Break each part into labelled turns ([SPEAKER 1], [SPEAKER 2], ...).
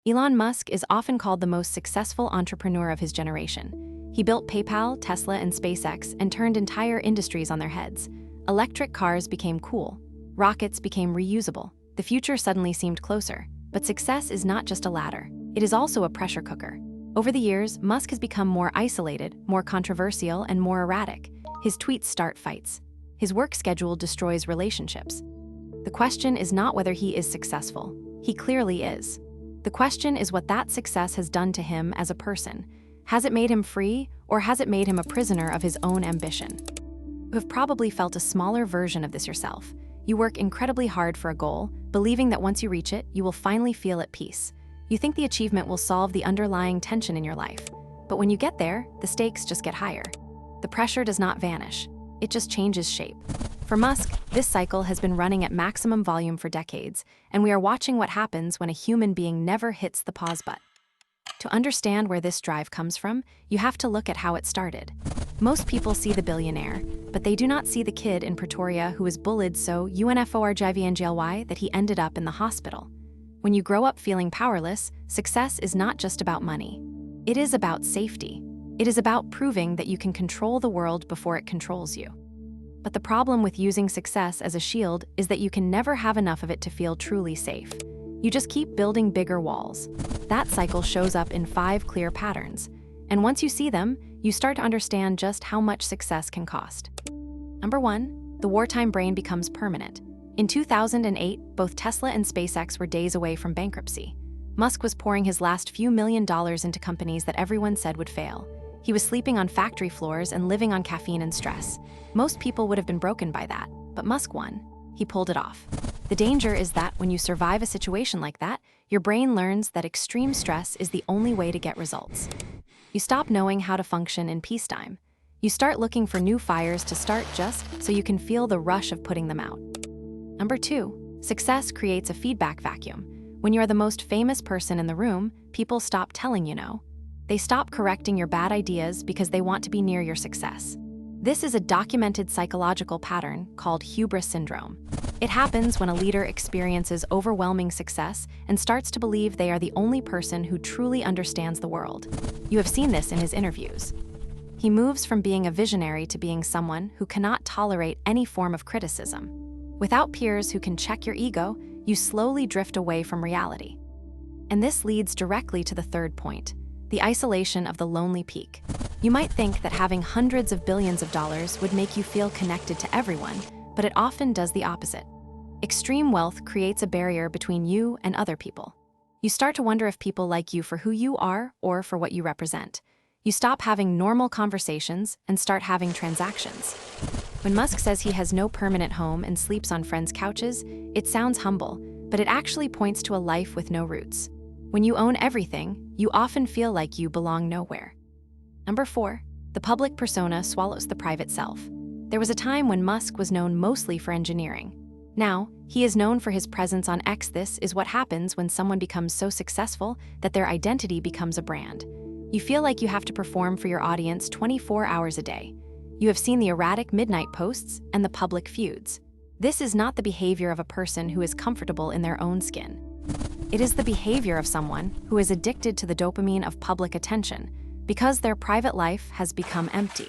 [SPEAKER 1] Elon Musk is often called the most successful entrepreneur of his generation. He built PayPal, Tesla, and SpaceX and turned entire industries on their heads. Electric cars became cool. Rockets became reusable. The future suddenly seemed closer. But success is not just a ladder. It is also a pressure cooker. Over the years, Musk has become more isolated, more controversial, and more erratic. His tweets start fights. His work schedule destroys relationships. The question is not whether he is successful. He clearly is. The question is what that success has done to him as a person. Has it made him free, or has it made him a prisoner of his own ambition? You have probably felt a smaller version of this yourself. You work incredibly hard for a goal, believing that once you reach it, you will finally feel at peace. You think the achievement will solve the underlying tension in your life. But when you get there, the stakes just get higher. The pressure does not vanish. It just changes shape. For Musk, this cycle has been running at maximum volume for decades, and we are watching what happens when a human being never hits the pause button. To understand where this drive comes from, you have to look at how it started. Most people see the billionaire, but they do not see the kid in Pretoria who was bullied so unforgivly that he ended up in the hospital. When you grow up feeling powerless, success is not just about money. It is about safety. It is about proving that you can control the world before it controls you. But the problem with using success as a shield is that you can never have enough of it to feel truly safe. You just keep building bigger walls. That cycle shows up in 5 clear patterns. And once you see them, you start to understand just how much success can cost. Number 1, the wartime brain becomes permanent. In 2008, both Tesla and SpaceX were days away from bankruptcy. Musk was pouring his last few $1 million into companies that everyone said would fail. He was sleeping on factory floors and living on caffeine and stress. Most people would have been broken by that, but Musk won. He pulled it off. The danger is that when you survive a situation like that, your brain learns that extreme stress is the only way to get results. You stop knowing how to function in peacetime. You start looking for new fires to start just so you can feel the rush of putting them out. Number 2, success creates a feedback vacuum. When you are the most famous person in the room, people stop telling you no. They stop correcting your bad ideas because they want to be near your success. This is a documented psychological pattern called hubris syndrome. It happens when a leader experiences overwhelming success and starts to believe they are the only person who truly understands the world. You have seen this in his interviews. He moves from being a visionary to being someone who cannot tolerate any form of criticism. Without peers who can check your ego, you slowly drift away from reality. And this leads directly to the 3rd point, the isolation of the lonely peak. You might think that having hundreds of billions of dollars would make you feel connected to everyone, but it often does the opposite. Extreme wealth creates a barrier between you and other people. You start to wonder if people like you for who you are or for what you represent. You stop having normal conversations and start having transactions. When Musk says he has no permanent home and sleeps on friends' couches, it sounds humble, but it actually points to a life with no roots. When you own everything, you often feel like you belong nowhere. Number 4, the public persona swallows the private self. There was a time when Musk was known mostly for engineering. Now, he is known for his presence on X. This is what happens when someone becomes so successful that their identity becomes a brand. You feel like you have to perform for your audience 24 hours a day. You have seen the erratic midnight posts and the public feuds. This is not the behavior of a person who is comfortable in their own skin. It is the behavior of someone who is addicted to the dopamine of public attention because their private life has become empty.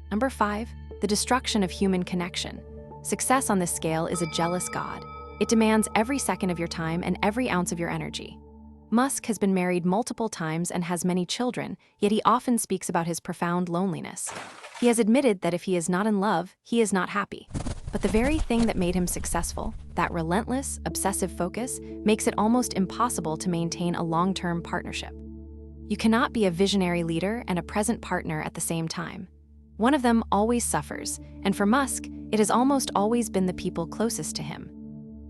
[SPEAKER 1] Number 5, the destruction of human connection. Success on this scale is a jealous god. It demands every second of your time and every ounce of your energy. Musk has been married multiple times and has many children, yet he often speaks about his profound loneliness. He has admitted that if he is not in love, he is not happy. But the very thing that made him successful, that relentless, obsessive focus, makes it almost impossible to maintain a long-term partnership. You cannot be a visionary leader and a present partner at the same time. One of them always suffers, and for Musk, it has almost always been the people closest to him.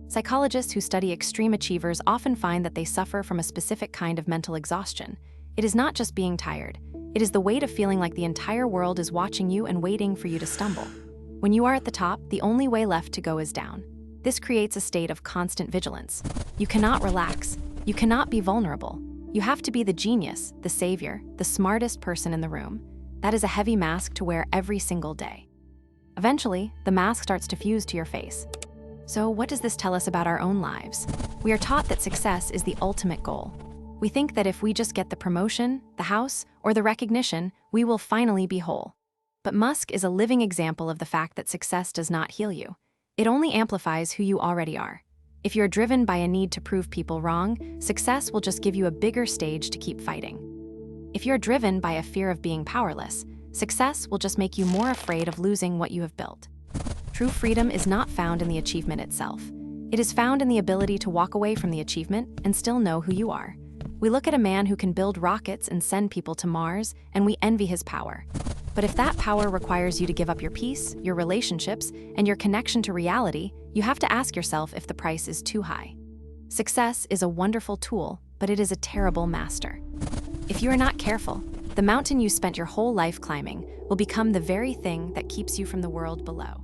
[SPEAKER 1] Psychologists who study extreme achievers often find that they suffer from a specific kind of mental exhaustion. It is not just being tired. It is the weight of feeling like the entire world is watching you and waiting for you to stumble. When you are at the top, the only way left to go is down. This creates a state of constant vigilance. You cannot relax. You cannot be vulnerable. You have to be the genius, the savior, the smartest person in the room. That is a heavy mask to wear every single day. Eventually, the mask starts to fuse to your face. So what does this tell us about our own lives? We are taught that success is the ultimate goal. We think that if we just get the promotion, the house, or the recognition, we will finally be whole. But Musk is a living example of the fact that success does not heal you. It only amplifies who you already are. If you're driven by a need to prove people wrong, success will just give you a bigger stage to keep fighting. If you're driven by a fear of being powerless, success will just make you more afraid of losing what you have built. True freedom is not found in the achievement itself. It is found in the ability to walk away from the achievement and still know who you are. We look at a man who can build rockets and send people to Mars, and we envy his power. But if that power requires you to give up your peace, your relationships, and your connection to reality, you have to ask yourself if the price is too high. Success is a wonderful tool, but it is a terrible master. If you are not careful, the mountain you spent your whole life climbing will become the very thing that keeps you from the world below.